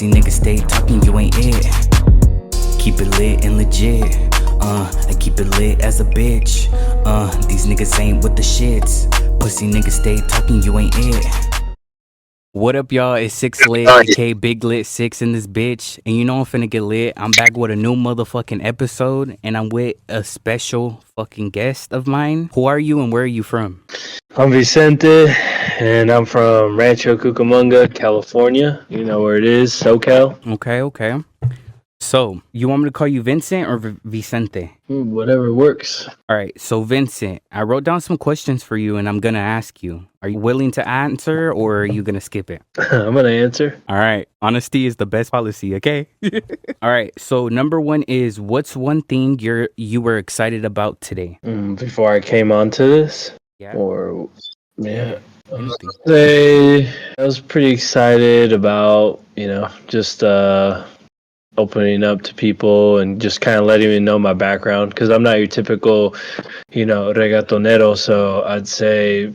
Pussy niggas stay talking, you ain't it. Keep it lit and legit. I keep it lit as a bitch. These niggas ain't with the shits. Pussy niggas stay talking, you ain't it. What up, y'all? It's Syx Lit, aka Big Lit Six in this bitch. And you know I'm finna get lit. I'm back with a new motherfucking episode. And I'm with a special fucking guest of mine. Who are you and where are you from? I'm Vizente, and I'm from Rancho Cucamonga, California. You know where it is, SoCal. Okay. So, you want me to call you Vincent or Vicente? Whatever works. All right, so Vincent, I wrote down some questions for you and I'm going to ask you. Are you willing to answer or are you going to skip it? I'm going to answer. All right, honesty is the best policy, okay? All right, so number one is, what's one thing you were excited about today? Before I came onto this? Yeah. Yeah. Anything. I was pretty excited about, just opening up to people and just kind of letting me know my background, because I'm not your typical, reggaetonero. So I'd say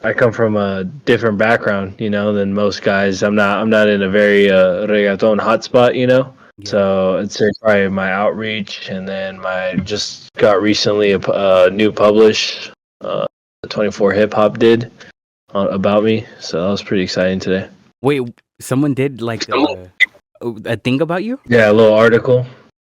I come from a different background, than most guys. I'm not in a very reggaeton hotspot, Yeah. So I'd say probably my outreach, and then just got recently a new publish, 24 Hip Hop did about me. So that was pretty exciting today. Wait, someone did like a thing about you? Yeah, a little article.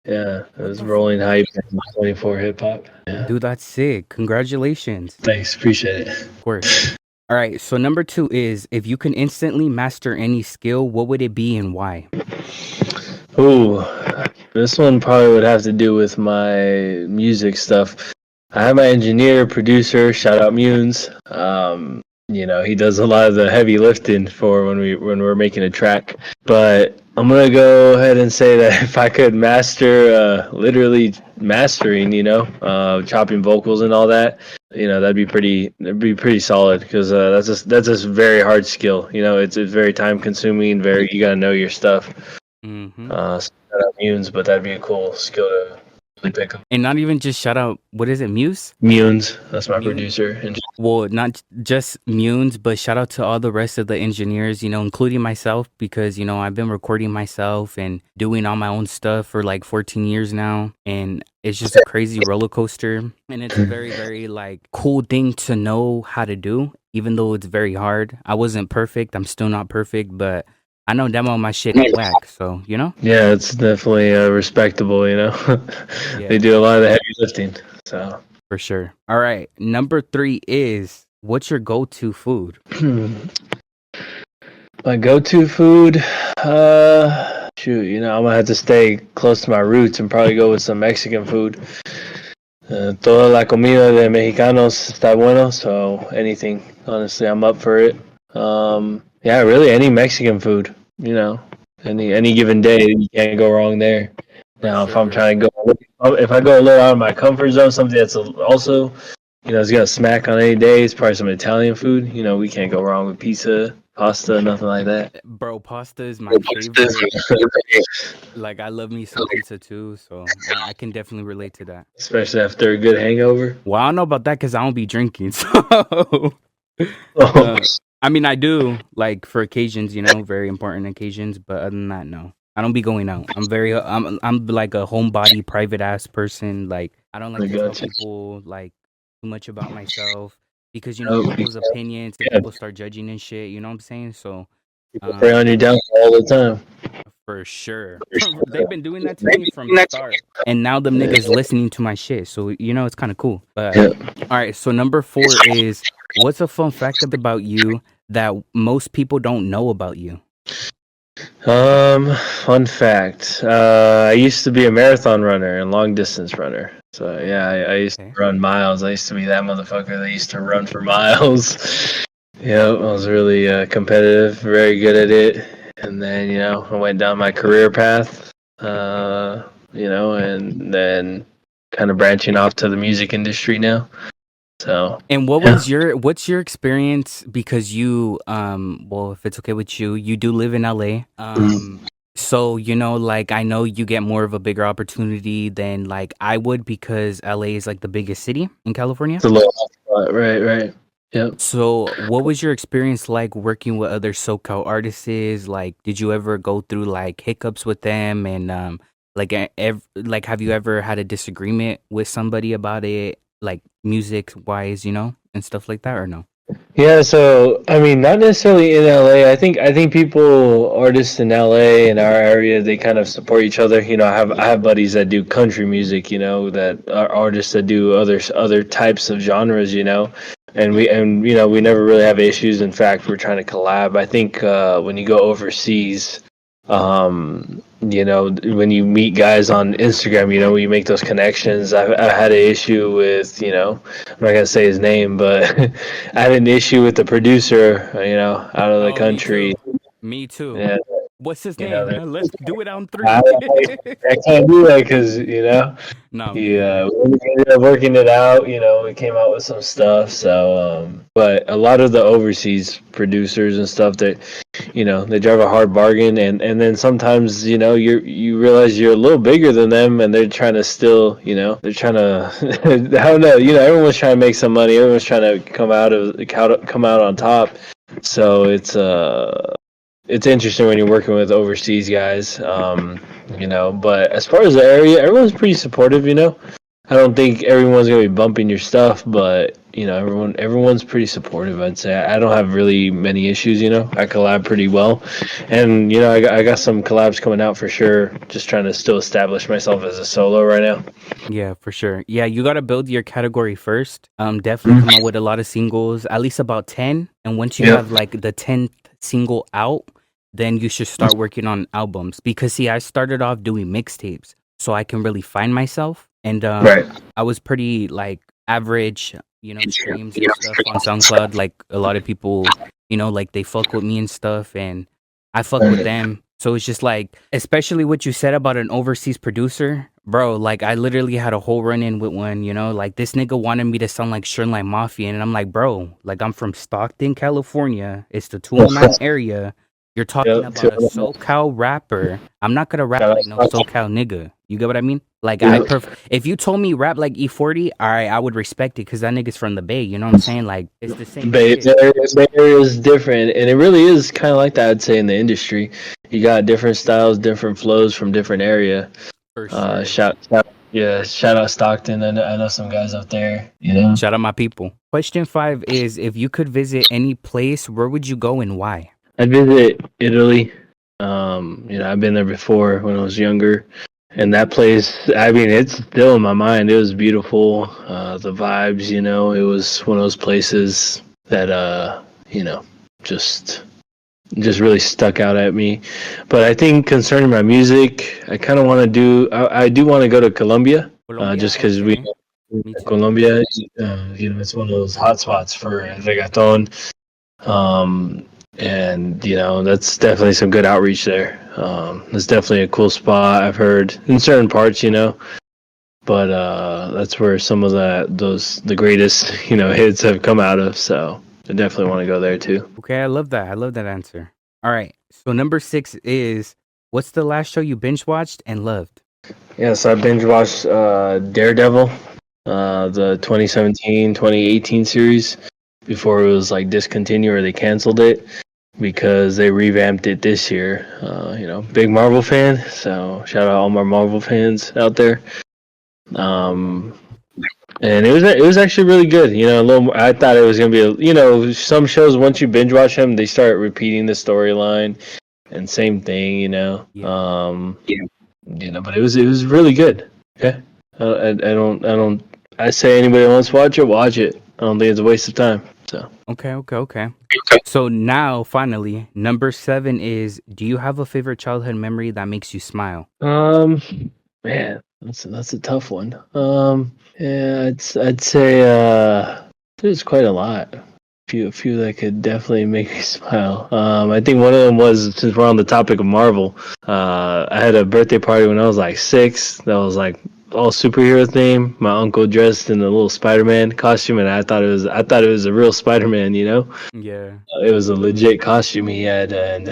Yeah, it was Rolling Hype and 24 Hip Hop. Yeah. Dude, that's sick. Congratulations. Thanks, appreciate it. Of course. All right, so number two is, if you can instantly master any skill, what would it be and why? Ooh, this one probably would have to do with my music stuff. I have my engineer, producer, shout out Munes. He does a lot of the heavy lifting for when we're making a track. But I'm gonna go ahead and say that if I could master, literally mastering, chopping vocals and all that, that'd be pretty solid, because that's a very hard skill. It's very time consuming. You gotta know your stuff. Mm-hmm. Shout out Munes, but that'd be a cool skill to really pick up. And not even just shout out, what is it, Muse? Munes, that's my producer. Well, not just Munes, but shout out to all the rest of the engineers, including myself, because, I've been recording myself and doing all my own stuff for like 14 years now. And it's just a crazy roller coaster. And it's a very, very cool thing to know how to do, even though it's very hard. I wasn't perfect. I'm still not perfect, but I know demo my shit ain't whack, so, Yeah, it's definitely respectable, Yeah. They do a lot of the heavy lifting, so. For sure. All right, number three is, what's your go-to food? My go-to food? I'm gonna have to stay close to my roots and probably go with some Mexican food. Toda la comida de mexicanos está bueno, so anything, honestly, I'm up for it. Yeah, really any Mexican food, any given day, you can't go wrong there. Now, if I'm trying to if I go a little out of my comfort zone, something that's also, it's gonna smack on any day, it's probably some Italian food. We can't go wrong with pizza, pasta, nothing like that. Bro, pasta is my favorite. I love me some pizza too, so I can definitely relate to that. Especially after a good hangover. Well, I don't know about that because I don't be drinking, so. I mean, I do, for occasions, very important occasions, but other than that, no. I don't be going out. I'm like a homebody, private ass person. I don't like to tell people too much about myself, because people's opinions, and people start judging and shit. You know what I'm saying? So people prey on you down all the time. For sure. They've been doing that to me from the start, and now them niggas listening to my shit. So it's kind of cool. But all right. So number 4 is, what's a fun fact about you that most people don't know about you? Fun fact. I used to be a marathon runner and long distance runner. So yeah, I used to run miles. I used to be that motherfucker that used to run for miles. Yeah, I was really competitive, very good at it. And then, I went down my career path, and then kind of branching off to the music industry now. So. And what's your experience? Because you, if it's okay with you, you do live in LA. So, I know you get more of a bigger opportunity than I would, because LA is the biggest city in California. It's a little, right. Yep. So, what was your experience like working with other SoCal artists? Like, did you ever go through like hiccups with them, and like, have you ever had a disagreement with somebody about it, like music wise, and stuff like that, or no? Yeah, so I mean, not necessarily in LA. I think people, artists in LA in our area, they kind of support each other. I have buddies that do country music. That are artists that do other types of genres. And we never really have issues. In fact, we're trying to collab. I think when you go overseas, when you meet guys on Instagram, when you make those connections. I had an issue with, I'm not gonna say his name, but I had an issue with the producer, out of the Oh, me country. too. Me too. Yeah, What's his you know, name? Let's do it on I, three. I can't do that because No, me yeah, either. we ended up working it out. We came out with some stuff. So, but a lot of the overseas producers and stuff that they drive a hard bargain, and then sometimes you realize you're a little bigger than them, and they're trying to still they're trying to I don't know, everyone's trying to make some money, everyone's trying to come out on top. So it's interesting when you're working with overseas guys. But as far as the area, everyone's pretty supportive. I don't think everyone's gonna be bumping your stuff, but everyone's pretty supportive. I'd say I don't have really many issues. I collab pretty well, and I got some collabs coming out for sure. Just trying to still establish myself as a solo right now. Yeah, for sure. Yeah, you gotta build your category first. Definitely come out with a lot of singles, at least about 10. And once you Yep. have like the 10th single out, then you should start working on albums. Because see, I started off doing mixtapes so I can really find myself. And Right. I was pretty like average, streams and stuff on SoundCloud. Like a lot of people, like they fuck with me and stuff, and I fuck with them. So it's just like, especially what you said about an overseas producer, bro. Like I literally had a whole run in with one, like this nigga wanted me to sound like Sherline Mafia, and I'm like, bro, like I'm from Stockton, California. It's the 209 area. You're talking Yep. about a SoCal rapper. I'm not gonna rap like no SoCal nigga. You get what I mean? Like Yep. if you told me rap like E40, all right, I would respect it because that nigga's from the Bay. You know what I'm saying? Like it's the same Bay shit. Bay Area is different, and it really is kind of like that. I'd say in the industry, you got different styles, different flows from different area. For sure. Shout out Stockton. I know some guys up there. Shout out my people. Question 5 is, if you could visit any place, where would you go and why? I visit Italy. I've been there before when I was younger, and that place. I mean, it's still in my mind. It was beautiful. The vibes. It was one of those places that just really stuck out at me. But I think concerning my music, I kind of want to do. I do want to go to Colombia, Colombia? just because Okay. Me too. Colombia, it's one of those hotspots for reggaeton. And that's definitely some good outreach there. It's definitely a cool spot. I've heard in certain parts, but that's where some of the greatest hits have come out of. So I definitely want to go there too. Okay, I love that. I love that answer. All right. So number 6 is, what's the last show you binge watched and loved? Yeah, so I binge watched Daredevil, the 2017-2018 series before it was like discontinued or they canceled it because they revamped it this year. Big Marvel fan, so shout out all my Marvel fans out there. And it was actually really good. A little more, I thought it was gonna be some shows once you binge watch them they start repeating the storyline and same thing. But it was really good. Okay, I say anybody wants to watch it. I don't think it's a waste of time. So Okay. So now, finally, number 7 is, do you have a favorite childhood memory that makes you smile? man, that's a tough one. Yeah, I'd say there's quite a lot. A few that could definitely make me smile. I think one of them was, since we're on the topic of Marvel, I had a birthday party when I was like 6. That was like all superhero theme. My uncle dressed in a little Spider-Man costume, and I thought it was a real Spider-Man. Yeah. It was a legit costume he had, and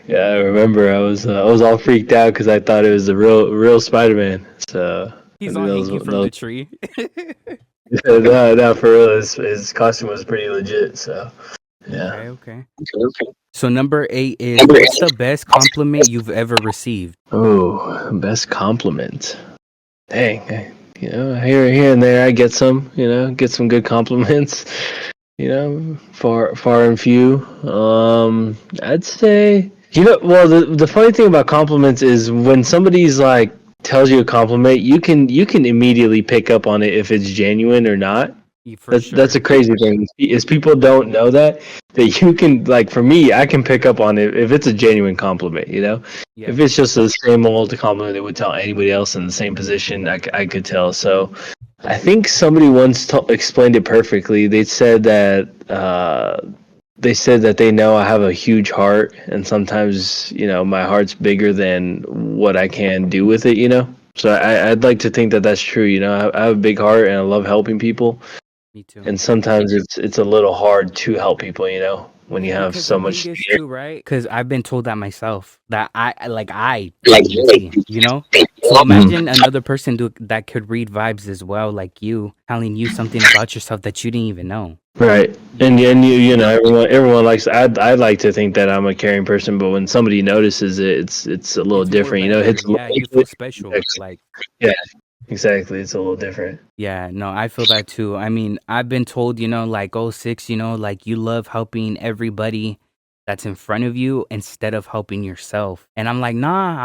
yeah, I remember I was all freaked out because I thought it was the real Spider-Man. So I He's think all that was, hanging from the tree. No, for real, his costume was pretty legit. So yeah. Okay. So number 8 is, what's the best compliment you've ever received? Oh, best compliment. Dang, here and there I get some, get some good compliments. Far and few. I'd say, well, the funny thing about compliments is when somebody's like tells you a compliment, you can immediately pick up on it if it's genuine or not. For That's sure. a crazy thing. Is people don't know that you can, like, for me, I can pick up on it if it's a genuine compliment. Yeah. If it's just the same old compliment that would tell anybody else in the same position, I could tell. So I think somebody once explained it perfectly. They said that they know I have a huge heart, and sometimes my heart's bigger than what I can do with it. So I'd like to think that that's true. I have a big heart, and I love helping people. Me too. And sometimes it's a little hard to help people, when you have Because so the thing much is fear. too, right? Because I've been told that myself, that I PTSD. So imagine another person that could read vibes as well, like you, telling you something about yourself that you didn't even know. Right. You And know? everyone likes. I'd like to think that I'm a caring person, but when somebody notices it, it's a little It's more different. It better. hits a Yeah, you little. feel special. Like, Yeah, exactly. It's a little different. yeah, no, I feel that too. I mean, I've been told, like, oh, Six, like you love helping everybody that's in front of you instead of helping yourself. And I'm like, nah,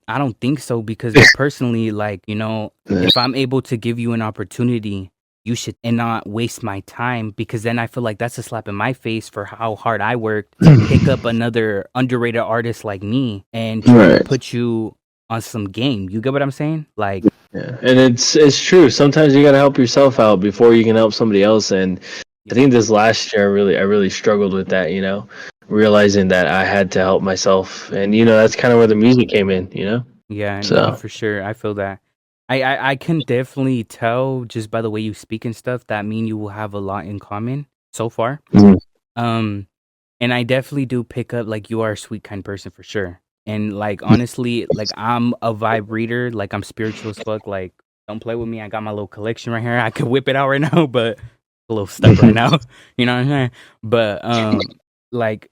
I don't think so, because me personally, like, if I'm able to give you an opportunity, you should, and not waste my time, because then I feel like that's a slap in my face for how hard I worked to pick up another underrated artist like me and try to Right. put you on some game. You get what I'm saying? Like, Yeah, and it's true. Sometimes you got to help yourself out before you can help somebody else. And I think this last year, I really struggled with that. Realizing that I had to help myself, and that's kind of where the music came in. yeah, no, So for sure. I feel that. I can definitely tell just by the way you speak and stuff that me and you will have a lot in common so far. Mhm. Um, and I definitely do pick up, like, you are a sweet, kind person for sure. And like, honestly, like, I'm a vibe reader. Like, I'm spiritual as fuck. Like, don't play with me. I got my little collection right here. I could whip it out right now, but a little stuck right now. You know what I'm saying? But like,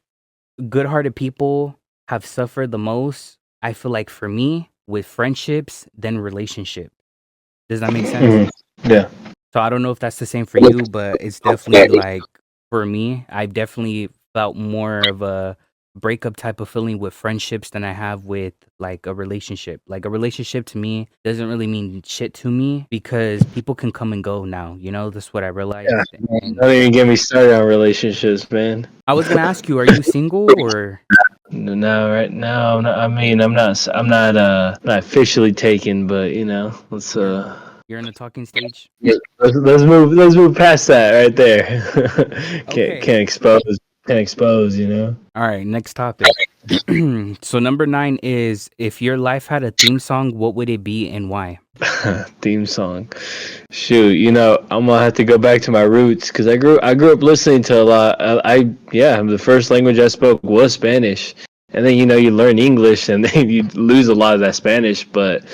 good-hearted people have suffered the most, I feel like, for me, with friendships than relationship. Does that make sense? Mhm. Yeah. So I don't know if that's the same for you, but it's definitely like, for me, I've definitely felt more of a breakup type of feeling with friendships than I have with like a relationship. Like, a relationship to me doesn't really mean shit to me, because people can come and go now. That's what I realized. Yeah. And Don't even get me started on relationships, man. I was gonna ask you, are you single or? No, right now, I mean, I'm not officially taken, but let's You're you're in the talking stage? yeah, let's move past that right there. can't Okay. can't expose can't expose. All right, next topic. So number 9 is, if your life had a theme song, what would it be and why? Theme song. Shoot, I'm gonna have to go back to my roots because I grew up listening to a lot. Yeah, the first language I spoke was Spanish, and then you learn English, and then you lose a lot of that Spanish. But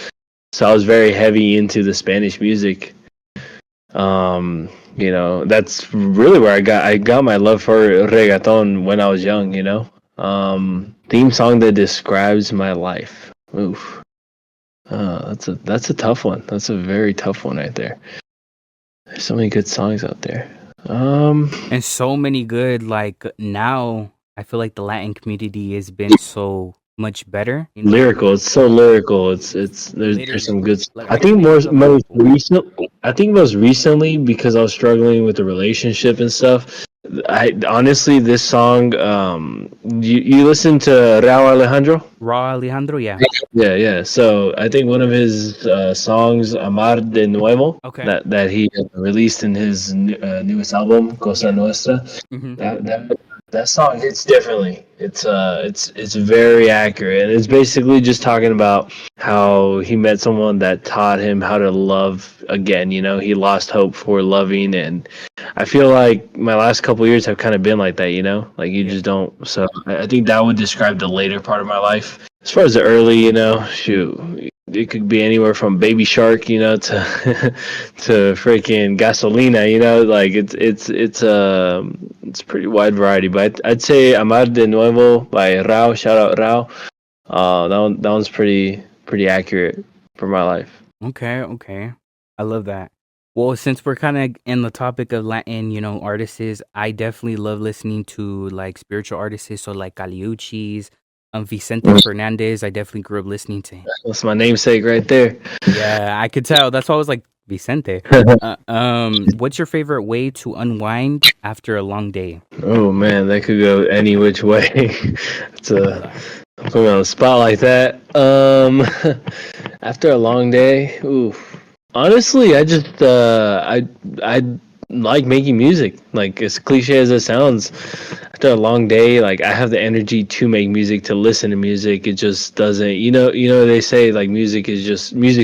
so I was very heavy into the Spanish music. That's really where I got my love for reggaeton when I was young. Theme song that describes my life. Oof. That's a tough one. That's a very tough one right there. There's so many good songs out there. And so many good, like, now I feel like the Latin community has been so much better. Lyrical. It's so lyrical. There's Literally, some good. like, I I can think make up most lyrical. recent. I think most recently because I was struggling with the relationship and stuff. I honestly this song. You listen to Raul Alejandro? Raw Alejandro, yeah. Yeah. So I think one of his songs, "Amar de Nuevo," Okay. that he released in his newest album, "Cosa Yeah. Nuestra." Mm-hmm. That song hits differently. It's very accurate. It's basically just talking about how he met someone that taught him how to love again. He lost hope for loving, and I feel like my last couple years have kind of been like that. Like you Yeah. just don't. So I think that would describe the later part of my life. As far as the early, shoot, it could be anywhere from Baby Shark, you know, to to freaking Gasolina, you know, like it's pretty wide variety. But I'd say Amar de Nuevo by Rao, shout out Rao. That one's pretty accurate for my life. Okay. I love that. Well, since we're kind of in the topic of Latin, artists, I definitely love listening to like spiritual artists, so like Caliuchis, Vicente Fernandez. I definitely grew up listening to him. That's my namesake right there. Yeah, I could tell. That's why I was like Vicente. What's your favorite way to unwind after a long day? Oh man, that could go any which way. It's a put me on the spot like that. After a long day, ooh. Honestly, I just I like making music. Like as cliche as it sounds, after a long day, like I have the energy to make music, to listen to music. It just doesn't, they say like music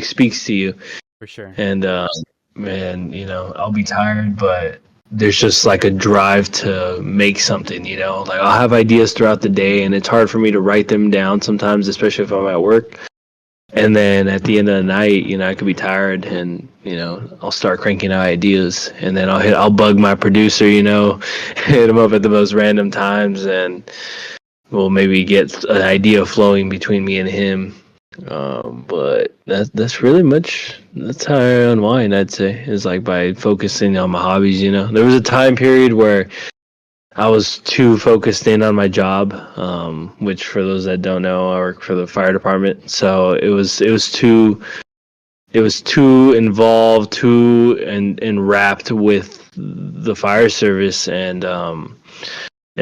speaks to you. For sure. And man, I'll be tired, but there's just like a drive to make something. Like I'll have ideas throughout the day, and it's hard for me to write them down sometimes, especially if I'm at work. And then at the end of the night, I could be tired, and I'll start cranking out ideas, and then I'll bug my producer, hit him up at the most random times, and we'll maybe get an idea flowing between me and him. But that's really that's how I unwind. I'd say is like by focusing on my hobbies. There was a time period where I was too focused in on my job, which for those that don't know, I work for the fire department. So it was too involved, too and wrapped with the fire service, and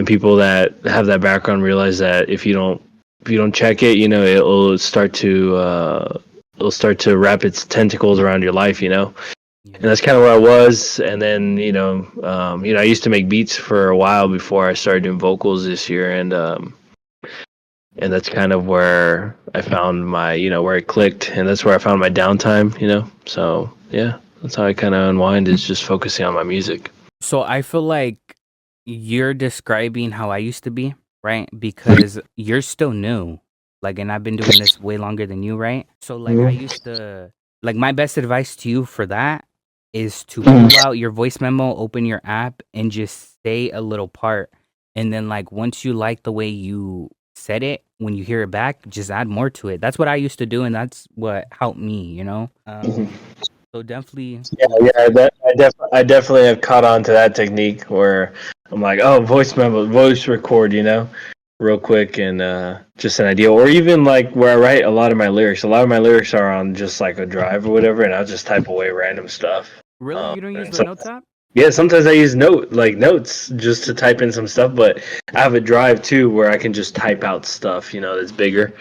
people that have that background realize that if you don't check it, it'll start to wrap its tentacles around your life, And that's kind of where I was. And then, I used to make beats for a while before I started doing vocals this year. And that's kind of where I found my, where it clicked. And that's where I found my downtime, So, yeah, that's how I kind of unwind, is just focusing on my music. So I feel like you're describing how I used to be, right? Because you're still new. Like, and I've been doing this way longer than you, right? So, like, I used to, like, my best advice to you for that is to pull out your voice memo, open your app, and just say a little part. And then, like, once you like the way you said it, when you hear it back, just add more to it. That's what I used to do, and that's what helped me, So definitely. I definitely have caught on to that technique where I'm like, oh, voice memo, voice record, real quick, and just an idea. Or even like where I write a lot of my lyrics. A lot of my lyrics are on just like a drive or whatever, and I'll just type away random stuff. Really? You don't use the notes app? Yeah, sometimes I use notes just to type in some stuff, but I have a drive too where I can just type out stuff, that's bigger.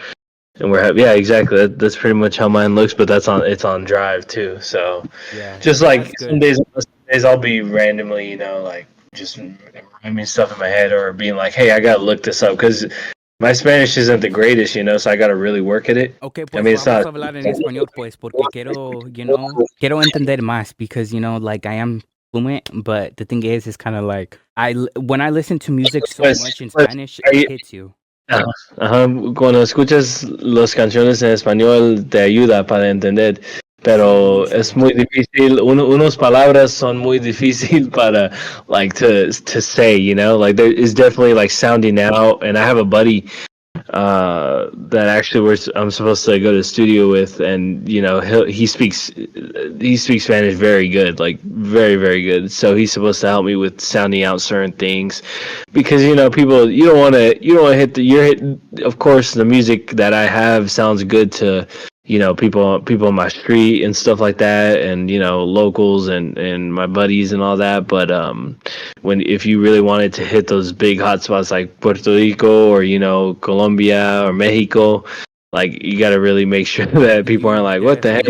And yeah, exactly. That's pretty much how mine looks, but it's on drive too. So yeah, just like some days I'll be randomly, like just rhyming stuff in my head, or being like, hey, I gotta look this up because my Spanish isn't the greatest, so I gotta really work at it. Okay, pues vamos a hablar en español, pues, porque quiero entender más, because like I am fluent, but the thing is kind of like when I listen to music so much in Spanish, it hits you. Ajá, cuando escuchas las canciones en español te ayuda para entender, pero es muy difícil. Unas palabras son muy difícil para like to say, like there is definitely like sounding out. And I have a buddy that actually I'm supposed to go to the studio with, and he speaks Spanish very good, like very, very good. So he's supposed to help me with sounding out certain things, because people, you don't want to hit of course the music that I have sounds good to people on my street and stuff like that, and locals and my buddies and all that. But if you really wanted to hit those big hot spots like Puerto Rico or Colombia or Mexico, like you got to really make sure that people aren't like, what the heck?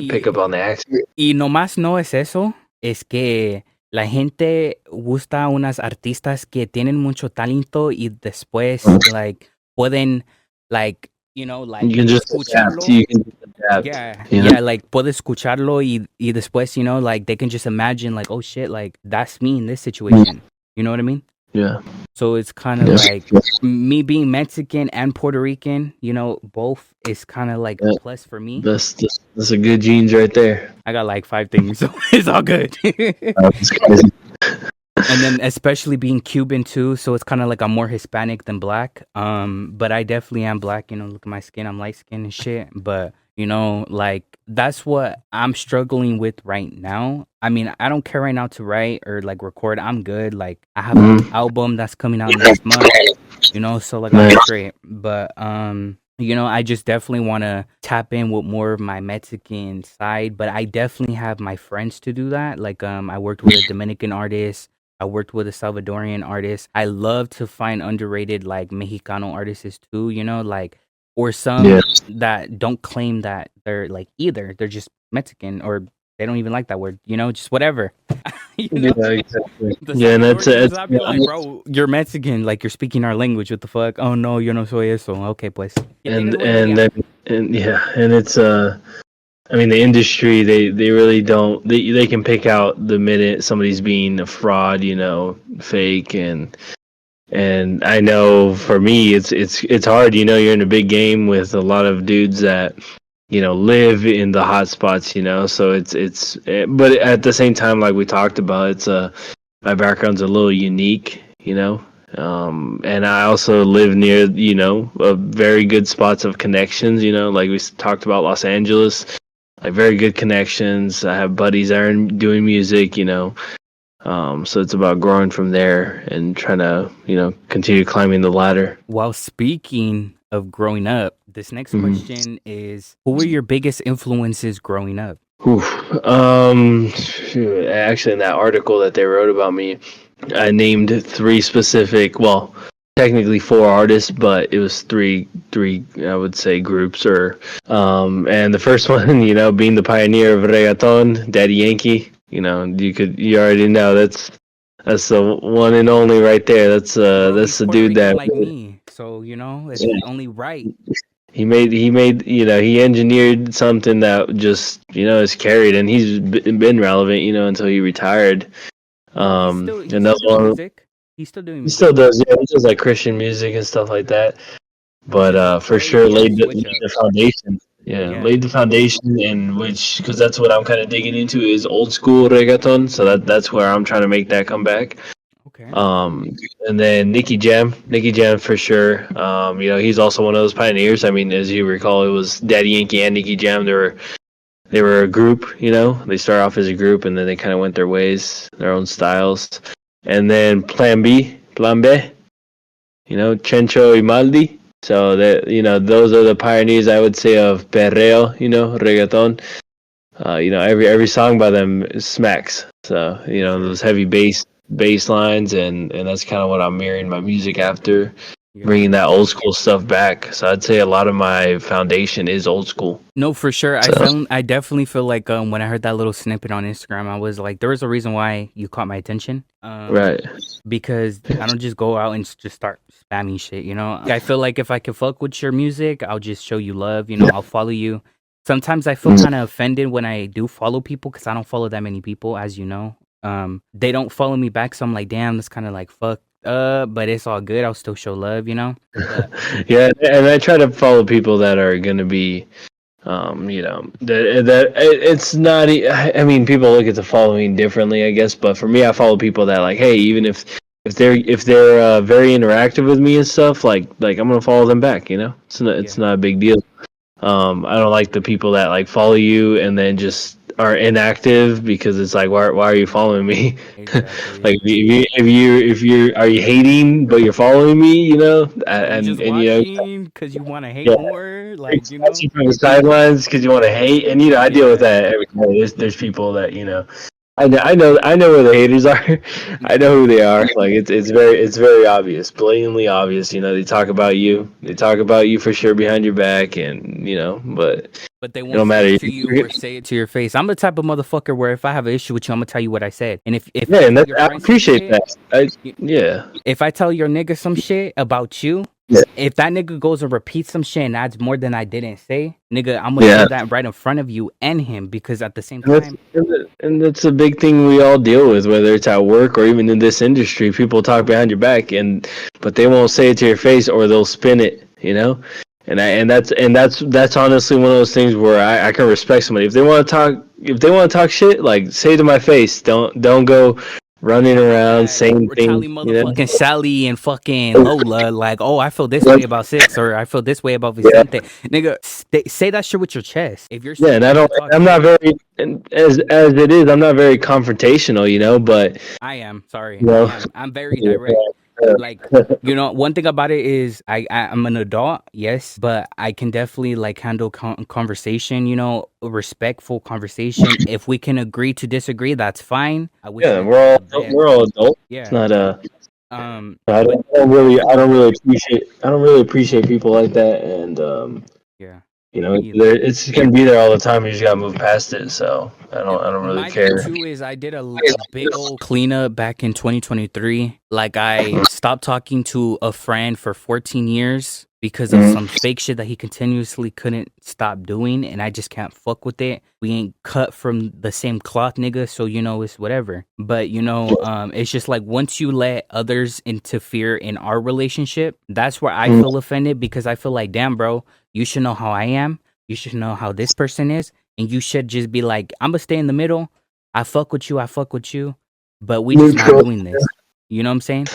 Pick up on the accent. Y nomás no es eso, es que la gente gusta unas artistas que tienen mucho talento y después like pueden like like you can just escucharlo. Adapt, yeah, like puedo escucharlo y después, like they can just imagine like, oh shit, like that's me in this situation. You know what I mean? Yeah. So it's kind of like me being Mexican and Puerto Rican, both is kind of like a plus for me. That's a good genes right there. I got like 5 things, so it's all good. That's crazy. And then especially being Cuban too, so it's kind of like I'm more Hispanic than black. But I definitely am black. Look at my skin, I'm light skinned and shit. But like that's what I'm struggling with right now. I mean, I don't care right now to write or like record. I'm good. Like I have an album that's coming out next month. So like I'm straight. But I just definitely want to tap in with more of my Mexican side. But I definitely have my friends to do that. Like I worked with a Dominican artist. I worked with a Salvadorian artist. I love to find underrated like Mexicano artists too, like or some that don't claim that they're like either. They're just Mexican or they don't even like that word, just whatever. Yeah, exactly. The Yeah, and Salvadorians, I'd be like, bro, you're Mexican, like you're speaking our language. What the fuck? Oh no, yo no soy eso. Okay, pues. and it's I mean, the industry, they really don't, they can pick out the minute somebody's being a fraud, fake, and I know for me it's hard, you're in a big game with a lot of dudes that live in the hot spots, so but at the same time, like we talked about, my background's a little unique, and I also live near, a very good spots of connections, like we talked about Los Angeles, like very good connections. I have buddies that are doing music, so it's about growing from there and trying to, continue climbing the ladder. While speaking of growing up, this next question is: who were your biggest influences growing up? Actually, in that article that they wrote about me, I named 3 specific. Well, technically 4 artists, but it was three I would say groups and the first one, being the pioneer of reggaeton, Daddy Yankee. You already know that's the one and only right there. That's the dude that like me. So it's only right. He engineered something that just is carried, and he's been relevant until he retired. Another one. Music. He's still doing music. He still does, yeah. He does like Christian music and stuff like that. But for sure laid the foundation. Yeah, laid the foundation, because that's what I'm kind of digging into is old school reggaeton. So that's where I'm trying to make that come back. Okay. And then Nicky Jam for sure. He's also one of those pioneers. I mean, as you recall, it was Daddy Yankee and Nicky Jam. They were a group. They started off as a group, and then they kind of went their ways, their own styles. And then Plan B, Chencho Imaldi. So that those are the pioneers, I would say, of perreo, reggaeton. Every song by them smacks. So those heavy bass lines, and that's kind of what I'm mirroring my music after, bringing that old school stuff back. So I'd say a lot of my foundation is old school. No, for sure. So. I definitely feel like when I heard that little snippet on Instagram, I was like, there was a reason why you caught my attention. Right. Because I don't just go out and just start spamming shit, I feel like if I can fuck with your music, I'll just show you love, I'll follow you. Sometimes I feel kind of offended when I do follow people because I don't follow that many people, as you know. They don't follow me back, so I'm like, damn, that's kind of like fuck. But it's all good. I'll still show love, But, yeah, and I try to follow people that are gonna be, that it's not. I mean, people look at the following differently, I guess. But for me, I follow people that like, hey, even if they're very interactive with me and stuff, like I'm gonna follow them back. It's not a big deal. I don't like the people that like follow you and then just are inactive because it's like, why are you following me? Exactly. Like if you are you hating but you're following me, and because you want to hate more, like from the sidelines because you want to hate, and I deal with that every day. There's people that I know where the haters are. I know who they are. Like it's very obvious, blatantly obvious. They talk about you. They talk about you for sure behind your back, and but they won't say it to you or say it to your face. I'm the type of motherfucker where if I have an issue with you, I'm gonna tell you what I said. And if I appreciate that. If I tell your nigga some shit about you, If that nigga goes and repeats some shit and adds more than I didn't say, nigga, I'm gonna Yeah. say that right in front of you and him, because at the same And time, that's a big thing we all deal with, whether it's at work or even in this industry. People talk behind your back, but they won't say it to your face, or they'll spin it, you know. And that's honestly one of those things where I can respect somebody if they want to talk shit, like say it to my face. Don't go running around saying things, Charlie you know. motherfucking Sally and fucking Lola, like, oh, I feel this way about Syx, or I feel this way about Yeah. Vizente. Nigga, say that shit with your chest. If you're Yeah, sitting and there I to don't. talk I'm not shit, very, and as it is, I'm not very confrontational, you know. But I am. Sorry, you I know, am. I'm very yeah, direct. Like, one thing about it is I'm an adult, yes, but I can definitely like handle conversation, respectful conversation. If we can agree to disagree, that's fine. I wish yeah, you at the end of the day. we're all adults. It's Yeah. not a. But I don't definitely, really appreciate people like that, and yeah. Me either. it's gonna be there all the time. You just gotta move past it. So And I don't really my thing care. too is I did a big old cleanup back in 2023. Like, I stopped talking to a friend for 14 years because of some Mhm. fake shit that he continuously couldn't stop doing, and I just can't fuck with it. We ain't cut from the same cloth, nigga, so it's whatever. But it's just like, once you let others interfere in our relationship, that's where I feel offended, because I feel like, damn, bro, you should know how I am. You should know how this person is, and you should just be like, I'm gonna stay in the middle. I fuck with you, but we just not Neutral. doing this. You know what I'm saying?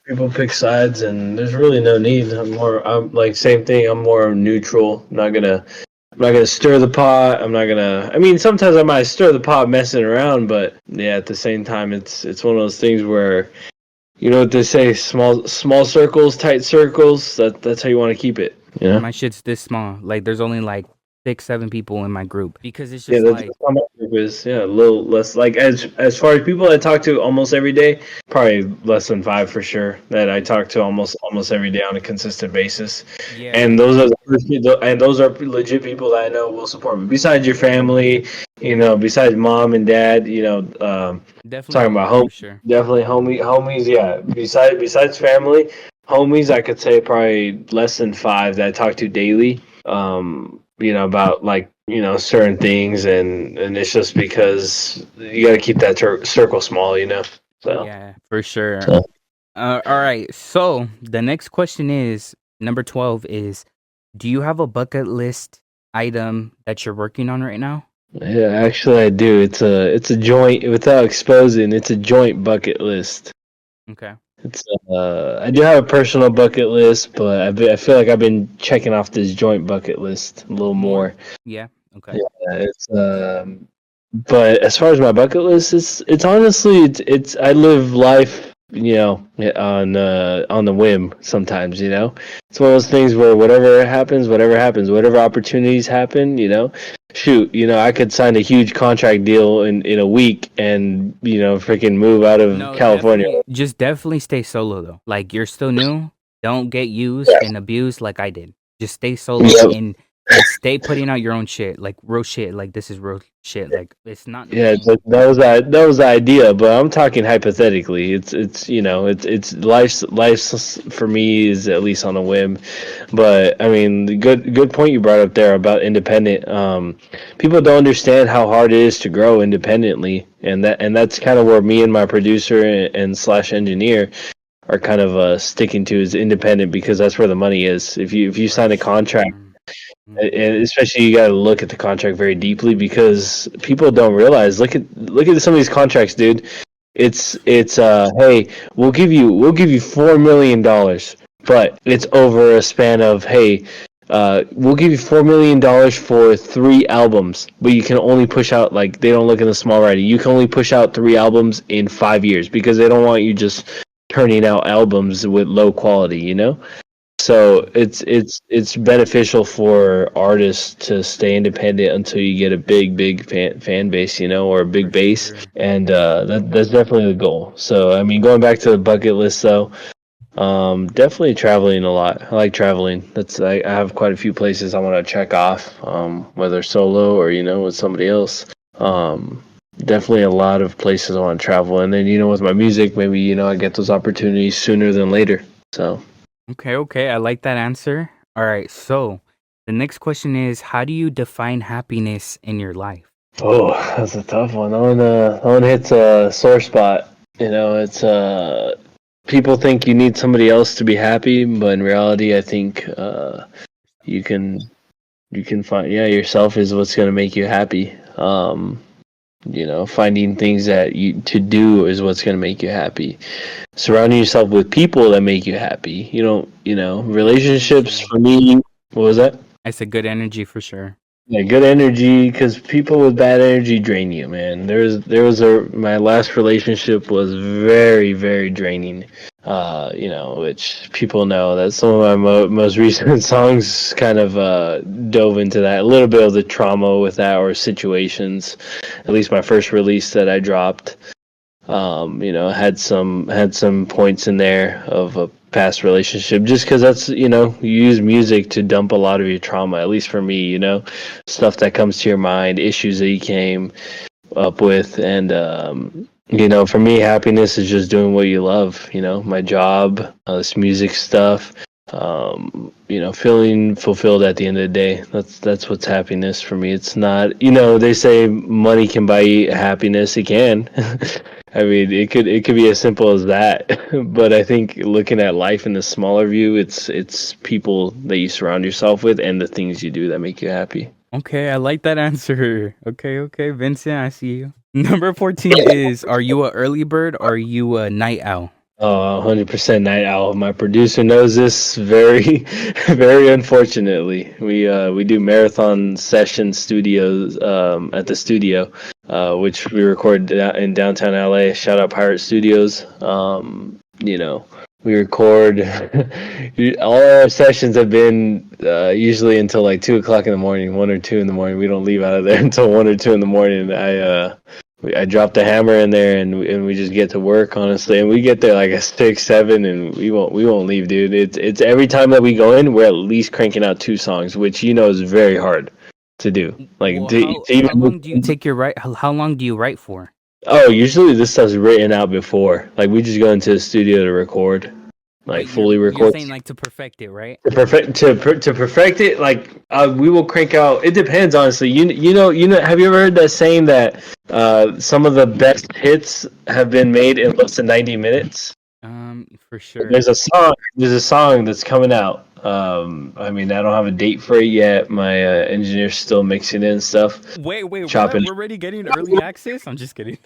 People pick sides, and there's really no need. I'm like same thing. I'm more neutral. I'm not gonna stir the pot. I'm not gonna. I mean, sometimes I might stir the pot messing around, but yeah, at the same time, it's one of those things where you know what they say: small circles, tight circles. That's how you want to keep it. You know. My shit's this small. Like, there's only like 6, 7 people in my group, because it's Yeah, just that's like, how my group is. Yeah, a little less. Like as far as people I talk to almost every day, probably less than five for sure. That I talk to almost every day on a consistent basis, yeah, and those are the first people, and those are legit people that I know will support me. Besides your family, you know, besides mom and dad, you know, definitely talking about homies home, for sure. definitely homies. Yeah, besides family, homies, I could say probably less than five that I talk to daily. You know, about like, you know, certain things, and it's just because you got to keep that circle small, you know. So, Yeah, for sure. so All right. So the next question is, number 12 is, do you have a bucket list item that you're working on right now? yeah, actually, I do. It's a joint without exposing. It's a joint bucket list. Okay. It's I do have a personal bucket list, but I feel like I've been checking off this joint bucket list a little More? more. Yeah. Okay. Yeah, it's but as far as my bucket list, it's honestly it's I live life, you know, on the whim sometimes, you know. It's one of those things where whatever happens, whatever opportunities happen, you know. Shoot, you know, I could sign a huge contract deal in a week and, you know, freaking move out of No, California. definitely stay solo though. Like, you're still new. Don't get used and abused like I did. Just stay solo, Yep. and stay putting out your own shit. Like, real shit. Like, this is real shit. Like, it's not no Yeah, game. that was the idea, but I'm talking hypothetically. It's you know it's life's for me is at least on a whim, but I mean the good point you brought up there about independent. People don't understand how hard it is to grow independently, and that's kind of where me and my producer and slash engineer are kind of sticking to, is independent, because that's where the money is. If you For sign a contract, sure. and especially you got to look at the contract very deeply, because people don't realize. Look at some of these contracts, dude. It's hey, we'll give you $4 million, but it's over a span of, hey, we'll give you $4 million for 3 albums, but you can only push out, like, they don't look in the small writing. You can only push out 3 albums in 5 years, because they don't want you just turning out albums with low quality, you know. So it's beneficial for artists to stay independent until you get a big fan base, you know, or a big For base, sure. and that's definitely the goal. So I mean, going back to the bucket list though, definitely traveling a lot. I like traveling. I have quite a few places I want to check off, whether solo or, you know, with somebody else. Um, Definitely a lot of places I want to travel, and then, you know, with my music, maybe, you know, I get those opportunities sooner than later. So. Okay. I like that answer. All right. So the next question is, how do you define happiness in your life? Oh, that's a tough one. That one hits a sore spot. It's people think you need somebody else to be happy, but in reality, I think you can you can find yourself is what's going to make you happy. Finding things that you to do is what's going to make you happy. Surrounding yourself with people that make you happy. Relationships Energy. for me. What was that? I said good energy for sure. Yeah, good energy, because people with bad energy drain you, man. There was my last relationship was very, very draining. Which people know that some of my most recent songs kind of dove into that, a little bit of the trauma with that or situations. At least my first release that I dropped, had some points in there of a past relationship, just because that's you use music to dump a lot of your trauma, at least for me, stuff that comes to your mind, issues that you came up with. And for me, happiness is just doing what you love, my job, this music stuff, feeling fulfilled at the end of the day. That's what's happiness for me. It's not, they say money can buy you happiness. It can. I mean, it could be as simple as that. But I think looking at life in the smaller view, it's people that you surround yourself with and the things you do that make you happy. Okay, I like that answer. Okay, Vincent, I see you. Number 14 is, are you a early bird or are you a night owl? Oh, 100% night owl. My producer knows this very, very unfortunately. We do marathon session studios at the studio, which we record in downtown LA. Shout out Pirate Studios. We record. All our sessions have been usually until like 2 o'clock in the morning, 1 or 2 in the morning. We don't leave out of there until 1 or 2 in the morning. I drop the hammer in there and we just get to work, honestly, and we get there like a 6, 7, and we won't leave, dude. It's every time that we go in, we're at least cranking out 2 songs, which is very hard to do. Like Well, to how even long do you take your write? How long do you write for? usually this stuff's written out before. Like we just go into the studio to record, like But fully you're record. saying like to perfect it, right? To perfect it, like we will crank out. It depends, honestly. You know. Have you ever heard that saying that some of the best hits have been made in less than 90 minutes? For sure. There's a song that's coming out. I mean, I don't have a date for it yet. My engineer's still mixing in stuff, Wait, what? chopping. We're already getting early access? I'm just kidding.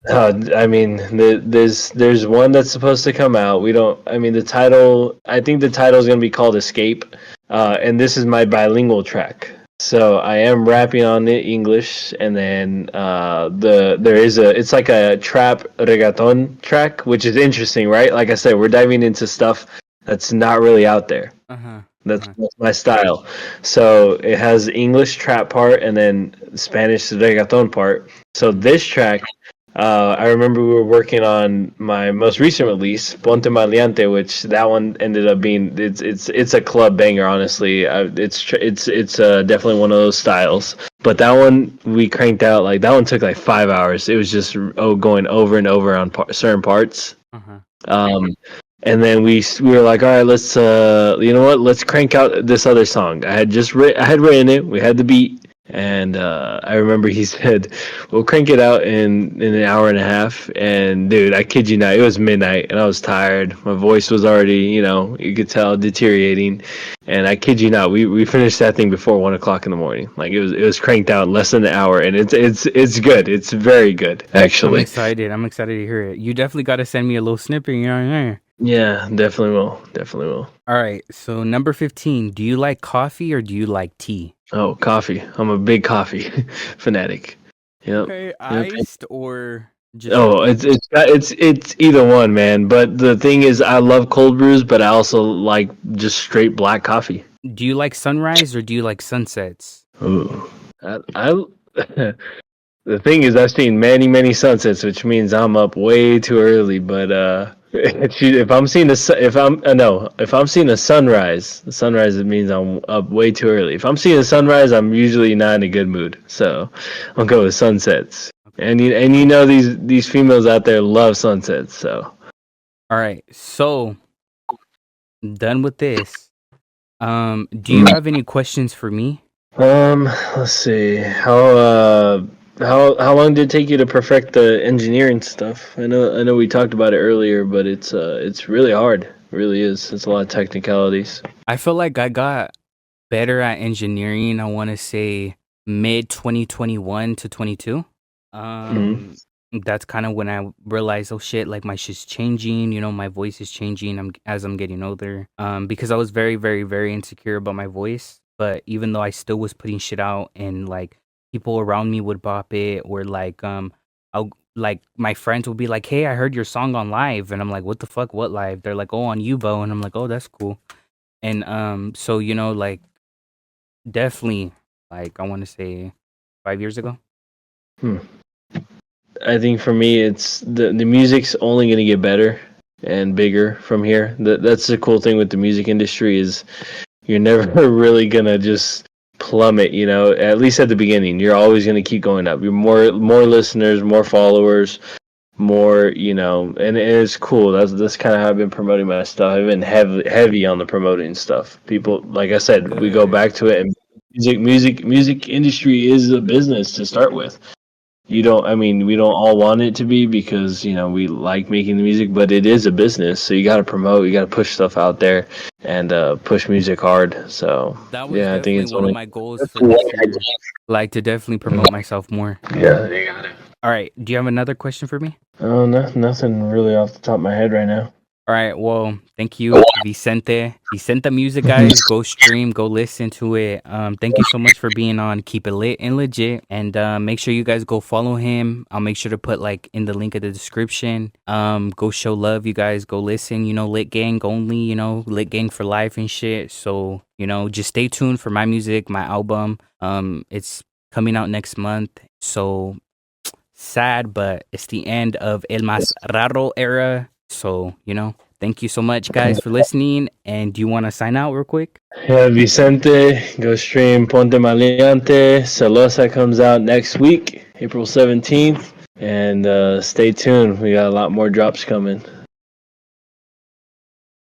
I mean, there's one that's supposed to come out. We don't. I mean, the title. I think the title is gonna be called Escape, and this is my bilingual track. So I am rapping on the English, and then it's like a trap reggaeton track, which is interesting, right? Like I said, we're diving into stuff that's not really out there. Uh-huh. That's my style. So it has English trap part and then Spanish reggaeton part. So this track, I remember we were working on my most recent release, Ponte Maleante, which that one ended up being it's a club banger. Honestly, it's definitely one of those styles. But that one we cranked out, like that one took like 5 hours. It was just going over and over on certain parts. Uh-huh. And then we were like, all right, let's you know what? Let's crank out this other song. I had written it. We had the beat, and I remember he said, "We'll crank it out in an hour and a half." And dude, I kid you not, it was midnight, and I was tired. My voice was already, you could tell, deteriorating. And I kid you not, we finished that thing before 1 o'clock in the morning. Like it was cranked out in less than an hour, and it's good. It's very good, actually. I'm excited to hear it. You definitely got to send me a little snippet. You know what I mean? Yeah, definitely will. Definitely will. All right. So number 15, do you like coffee or do you like tea? Oh, coffee. I'm a big coffee fanatic. Yep. Okay, Yep. iced or just Oh, it's either one, man. But the thing is, I love cold brews, but I also like just straight black coffee. do you like sunrise or do you like sunsets? Ooh, I the thing is, I've seen many, many sunsets, which means I'm up way too early. But if I'm seeing if I'm seeing a sunrise, the sunrise, it means I'm up way too early. If I'm seeing a sunrise, I'm usually not in a good mood. So I'll go with sunsets. And these females out there love sunsets. So All right. So done with this. Do you have any questions for me? Let's see. How long did it take you to perfect the engineering stuff? I know we talked about it earlier, but it's really hard. It really is. It's a lot of technicalities. I feel like I got better at engineering. I want to say mid 2021 to 22. Hmm. Um, that's kind of when I realized, oh shit, like my shit's changing. You know, my voice is changing. As I'm getting older. Because I was very, very, very insecure about my voice. But even though I still was putting shit out, and like people around me would bop it, or like I'll like my friends would be like, "Hey, I heard your song on live," and I'm like, "What the fuck? What live?" They're like, "Oh, on Uvo," and I'm like, "Oh, that's cool." And so you know, like definitely, like I want to say 5 years ago. Hmm. I think for me, it's the music's only gonna get better and bigger from here. That's the cool thing with the music industry is you're never really gonna just plummet. You know, at least at the beginning, you're always gonna keep going up. You're more listeners, more followers, more, and it's cool. That's kind of how I've been promoting my stuff. I've been heavy on the promoting stuff. People, like I said, we go Good. back to it, and music industry is a business to start with. You don't, I mean, we don't all want it to be because we like making the music, but it is a business, so you got to promote, you got to push stuff out there, and push music hard. So That was yeah, I think definitely it's one of only. my goals for this year, like to definitely promote myself more. Yeah, you got it. All right, do you have another question for me? Oh, nothing really off the top of my head right now. All right, well, thank you, Vicente. Vicente Music, guys. Go stream, go listen to it. Thank you so much for being on Keep It Lit and Legit. And make sure you guys go follow him. I'll make sure to put like in the link of the description. Go show love, you guys. Go listen. Lit Gang only. Lit Gang for life and shit. So just stay tuned for my music, my album. It's coming out next month. So sad, but it's the end of El Mas Raro era. So, thank you so much, guys, for listening. And do you want to sign out real quick? Yeah, Vicente, go stream Ponte Maleante. Celosa comes out next week, April 17th. And stay tuned. We got a lot more drops coming.